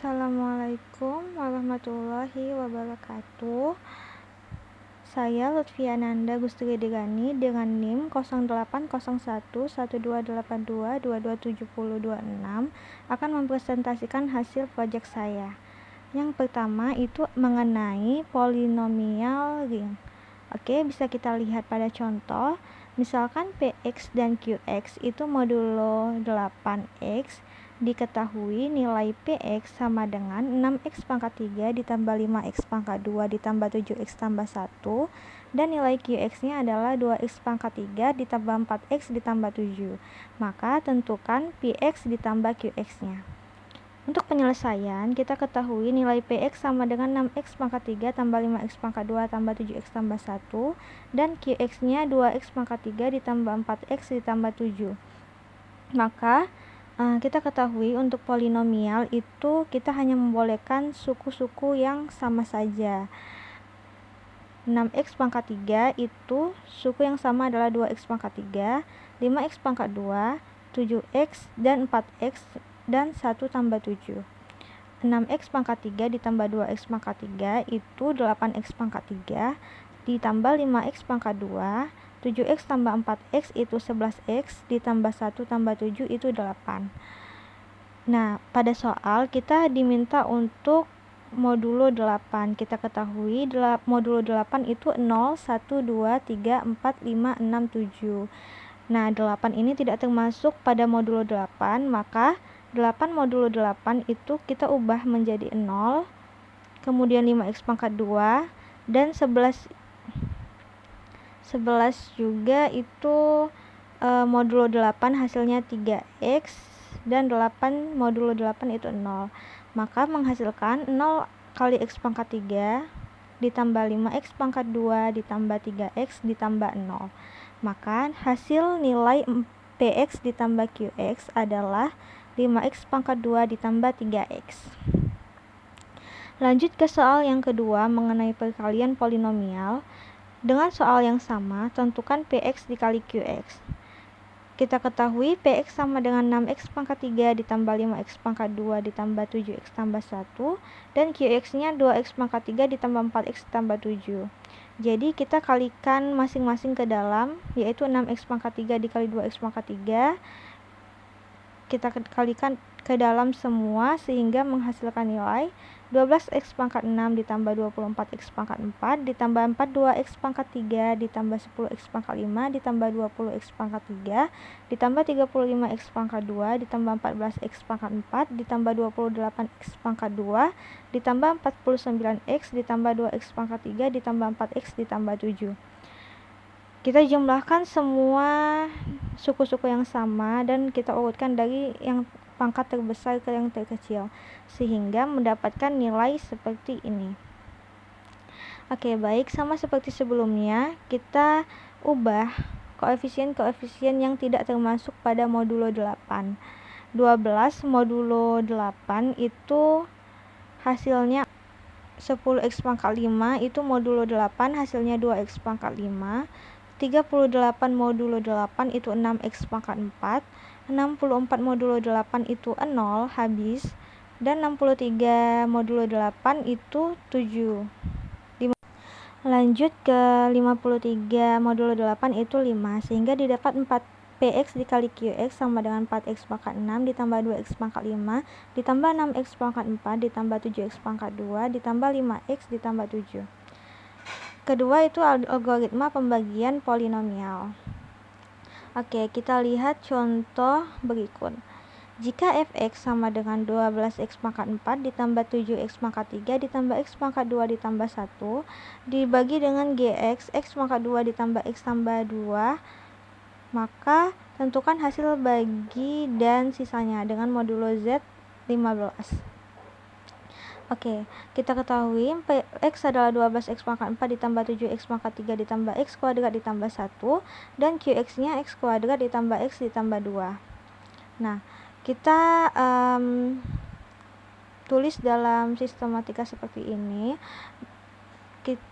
Assalamualaikum warahmatullahi wabarakatuh. Saya Lutfia Nanda Gustri-Dirani dengan NIM 08011282222726 akan mempresentasikan hasil proyek saya. Yang pertama itu mengenai polinomial ring. Oke, bisa kita lihat pada contoh. Misalkan Px dan Qx itu modulo 8x, diketahui nilai Px sama dengan 6x pangkat 3 ditambah 5x pangkat 2 ditambah 7x tambah 1, dan nilai Qx-nya adalah 2x pangkat 3 ditambah 4x ditambah 7. Maka tentukan Px ditambah Qx-nya. Untuk penyelesaian, kita ketahui nilai Px sama dengan 6x pangkat 3 tambah 5x pangkat 2 tambah 7x tambah 1, dan Qx-nya 2x pangkat 3 ditambah 4x ditambah 7. Maka kita ketahui untuk polinomial itu kita hanya membolehkan suku-suku yang sama saja. 6x pangkat 3 itu suku yang sama adalah 2x pangkat 3, 5x pangkat 2, 7x, dan 4x, dan 1 tambah 7. 6x pangkat 3 ditambah 2x pangkat 3 itu 8x pangkat 3 ditambah 5x pangkat 2, 7x tambah 4x itu 11x ditambah 1 tambah 7 itu 8. Nah, pada soal kita diminta untuk modulo 8. Kita ketahui modulo 8 itu 0, 1, 2, 3, 4, 5, 6, 7. Nah, 8 ini tidak termasuk pada modulo 8, maka 8 modulo 8 itu kita ubah menjadi 0, kemudian 5x pangkat 2, dan 11 juga itu modulo 8 hasilnya 3x, dan 8 modulo 8 itu 0. Maka menghasilkan 0 kali x pangkat 3 ditambah 5x pangkat 2 ditambah 3x ditambah 0. Maka hasil nilai Px ditambah Qx adalah 5x pangkat 2 ditambah 3x. Lanjut ke soal yang kedua mengenai perkalian polinomial. Dengan soal yang sama, tentukan Px dikali Qx. Kita ketahui Px sama dengan 6x pangkat 3 ditambah 5x pangkat 2 ditambah 7x tambah 1, dan Qx-nya 2x pangkat 3 ditambah 4x tambah 7. Jadi kita kalikan masing-masing ke dalam, yaitu 6x pangkat 3 dikali 2x pangkat 3. Kita kalikan ke dalam semua sehingga menghasilkan nilai 12x pangkat 6 ditambah 24x pangkat 4 ditambah 42x pangkat 3 ditambah 10x pangkat 5 ditambah 20x pangkat 3 ditambah 35x pangkat 2 ditambah 14x pangkat 4 ditambah 28x pangkat 2 ditambah 49x ditambah 2x pangkat 3 ditambah 4x ditambah 7. Kita jumlahkan semua suku-suku yang sama dan kita urutkan dari yang pangkat terbesar ke yang terkecil sehingga mendapatkan nilai seperti ini. Oke, baik, sama seperti sebelumnya kita ubah koefisien-koefisien yang tidak termasuk pada modulo 8. 12 modulo 8 itu hasilnya 10x pangkat 5 itu modulo 8 hasilnya 2x pangkat 5. 38 modulo 8 itu 6x pangkat 4, 64 modulo 8 itu 0 habis, dan 63 modulo 8 itu 7. Lanjut ke 53 modulo 8 itu 5, sehingga didapat 4px dikali qx sama dengan 4x pangkat 6 ditambah 2x pangkat 5 ditambah 6x pangkat 4 ditambah 7x pangkat 2 ditambah 5x ditambah 7. Kedua itu algoritma pembagian polinomial. Oke, kita lihat contoh berikut. Jika fx sama dengan 12x pangkat 4 ditambah 7x pangkat 3 ditambah x pangkat 2 ditambah 1 dibagi dengan gx, x pangkat 2 ditambah x tambah 2, maka tentukan hasil bagi dan sisanya dengan modulo z 15. Oke, kita ketahui X adalah 12x pangkat 4 ditambah 7x pangkat 3 ditambah x kuadrat ditambah 1, dan Qx-nya x kuadrat ditambah x ditambah 2. Nah, kita tulis dalam sistematika seperti ini,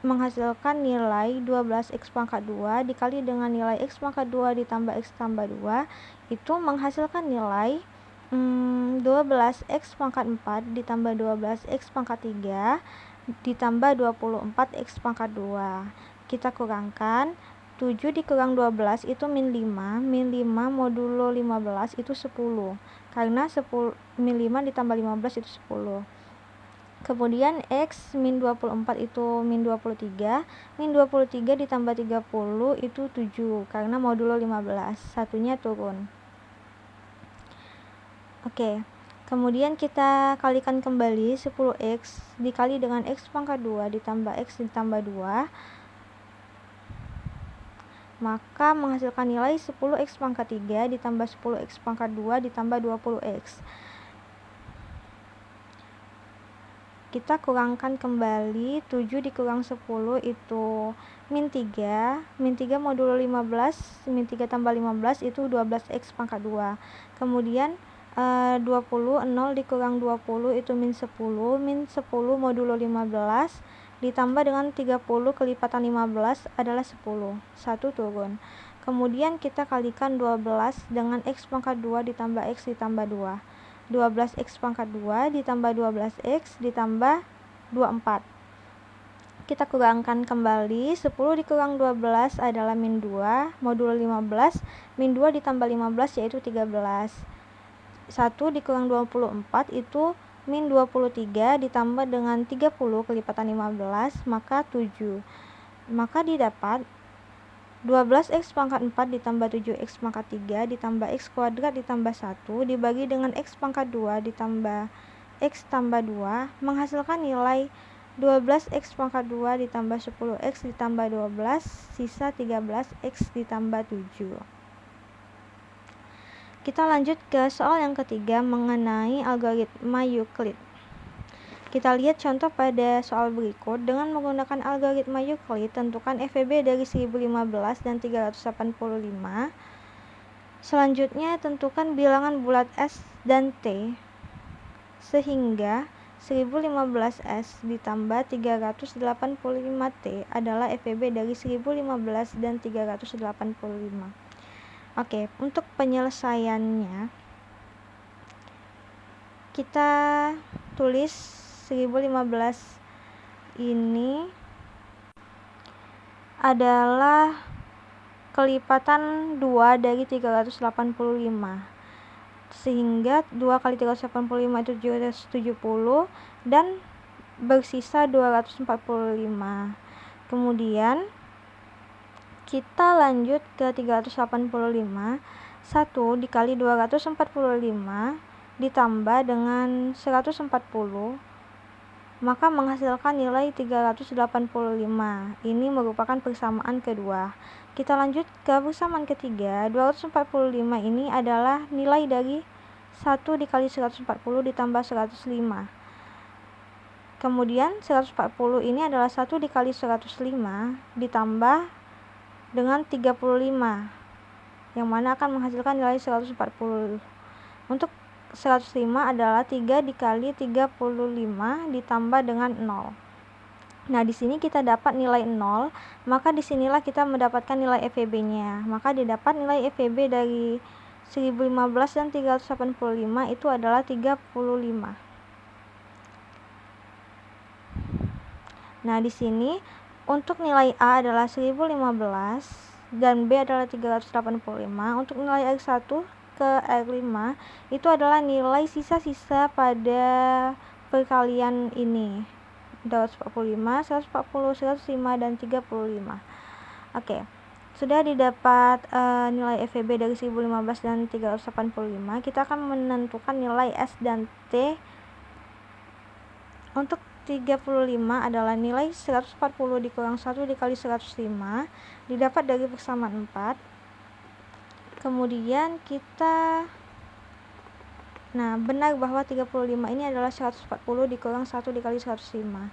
menghasilkan nilai 12x pangkat 2 dikali dengan nilai x pangkat 2 ditambah x tambah 2, itu menghasilkan nilai 12x pangkat 4 ditambah 12x pangkat 3 ditambah 24x pangkat 2. Kita kurangkan 7 dikurang 12 itu min 5, min 5 modulo 15 itu 10, karena min 5 ditambah 15 itu 10. Kemudian X min 24 itu min 23, min 23 ditambah 30 itu 7, karena modulo 15, satunya turun. Oke, kemudian kita kalikan kembali 10x dikali dengan x pangkat 2 ditambah x ditambah 2, maka menghasilkan nilai 10x pangkat 3 ditambah 10x pangkat 2 ditambah 20x. Kita kurangkan kembali 7 dikurang 10 itu min 3, min 3 modulo 15, min 3 tambah 15 itu 12x pangkat 2. Kemudian 20, 0 dikurang 20 itu min 10, min 10 modulo 15 ditambah dengan 30 kelipatan 15 adalah 10, 1 turun. Kemudian kita kalikan 12 dengan x pangkat 2 ditambah x ditambah 2. 12x pangkat 2 ditambah 12x ditambah 24. Kita kurangkan kembali 10 dikurang 12 adalah min 2 modulo 15, min 2 ditambah 15 yaitu 13. 1 dikurang 24 itu min 23 ditambah dengan 30 kelipatan 15 maka 7. Maka didapat 12x pangkat 4 ditambah 7x pangkat 3 ditambah x kuadrat ditambah 1 dibagi dengan x pangkat 2 ditambah x tambah 2 menghasilkan nilai 12x pangkat 2 ditambah 10x ditambah 12 sisa 13x ditambah 7. Kita lanjut ke soal yang ketiga mengenai algoritma Euclid. Kita lihat contoh pada soal berikut. Dengan menggunakan algoritma Euclid, tentukan FEB dari 1015 dan 385. Selanjutnya, tentukan bilangan bulat S dan T sehingga 1015S ditambah 385T adalah FEB dari 1015 dan 385. Oke, untuk penyelesaiannya kita tulis 1015 ini adalah kelipatan 2 dari 385, sehingga 2 kali 385 itu 770 dan bersisa 245. Kemudian kita lanjut ke 385, 1 dikali 245 ditambah dengan 140 maka menghasilkan nilai 385. Ini merupakan persamaan kedua. Kita lanjut ke persamaan ketiga. 245 ini adalah nilai dari 1 dikali 140 ditambah 105. Kemudian 140 ini adalah 1 dikali 105 ditambah dengan 35, yang mana akan menghasilkan nilai 140. Untuk 105 adalah 3 dikali 35 ditambah dengan 0. Nah, di sini kita dapat nilai 0, maka disinilah kita mendapatkan nilai FEB-nya. Maka didapat nilai FEB dari 1015 dan 385 itu adalah 35. Nah, di sini untuk nilai A adalah 1015 dan B adalah 385. Untuk nilai R1 ke R5 itu adalah nilai sisa-sisa pada perkalian ini, 245, 140, 105 dan 35. Oke, sudah didapat nilai FEB dari 1015 dan 385. Kita akan menentukan nilai S dan T. Untuk 35 adalah nilai 140 dikurang 1 dikali 105 didapat dari persamaan 4. Kemudian kita benar bahwa 35 ini adalah 140 dikurang 1 dikali 105.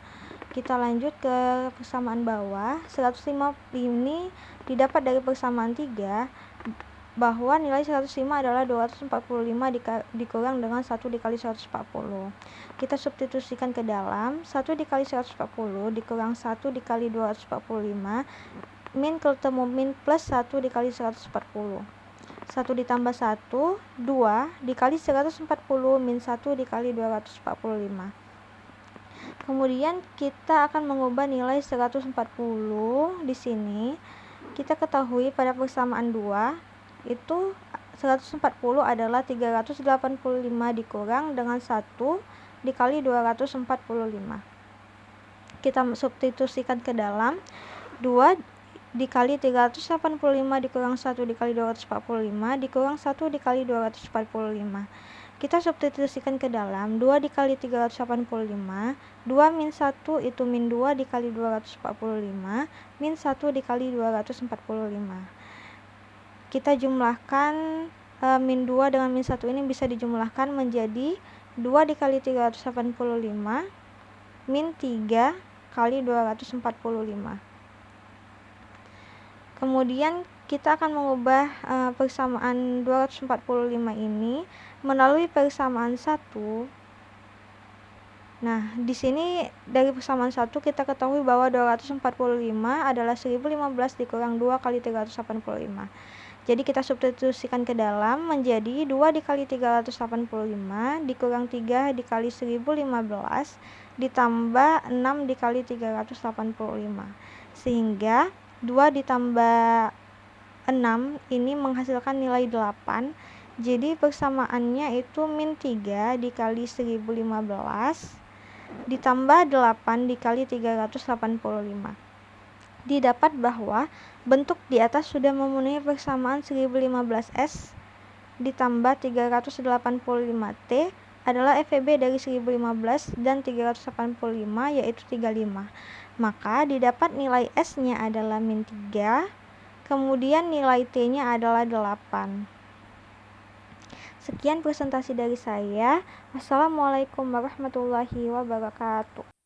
Kita lanjut ke persamaan bawah. 105 ini didapat dari persamaan 3 bahwa nilai 105 adalah 245 dikurang dengan 1 dikali 140. Kita substitusikan ke dalam. 1 dikali 140 dikurang 1 dikali 245 min ketemu min plus 1 dikali 140. 1 ditambah 1, 2 dikali 140 min 1 dikali 245. Kemudian kita akan mengubah nilai 140 di sini. Kita ketahui pada persamaan 2 itu 140 adalah 385 dikurang dengan 1 dikali 245. Kita substitusikan ke dalam 2 dikali 385 dikurang 1 dikali 245 dikurang 1 dikali 245. Kita substitusikan ke dalam 2 dikali 385, 2 min 1 itu min 2 dikali 245, min 1 dikali 245. Kita jumlahkan min 2 dengan min 1 ini bisa dijumlahkan menjadi 2 dikali 385 min 3 kali 245. Kemudian kita akan mengubah persamaan 245 ini melalui persamaan 1. Nah, di sini dari persamaan 1 kita ketahui bahwa 245 adalah 1015 dikurang 2 kali 385. Jadi kita substitusikan ke dalam menjadi 2 dikali 385 dikurang 3 dikali 1015 ditambah 6 dikali 385. Sehingga 2 ditambah 6 ini menghasilkan nilai 8. Jadi persamaannya itu min 3 dikali 1015 ditambah 8 dikali 385. Didapat bahwa bentuk di atas sudah memenuhi persamaan 1015S ditambah 385T adalah FEB dari 1015 dan 385 yaitu 35. Maka didapat nilai S-nya adalah min 3, kemudian nilai T-nya adalah 8. Sekian presentasi dari saya. Wassalamualaikum warahmatullahi wabarakatuh.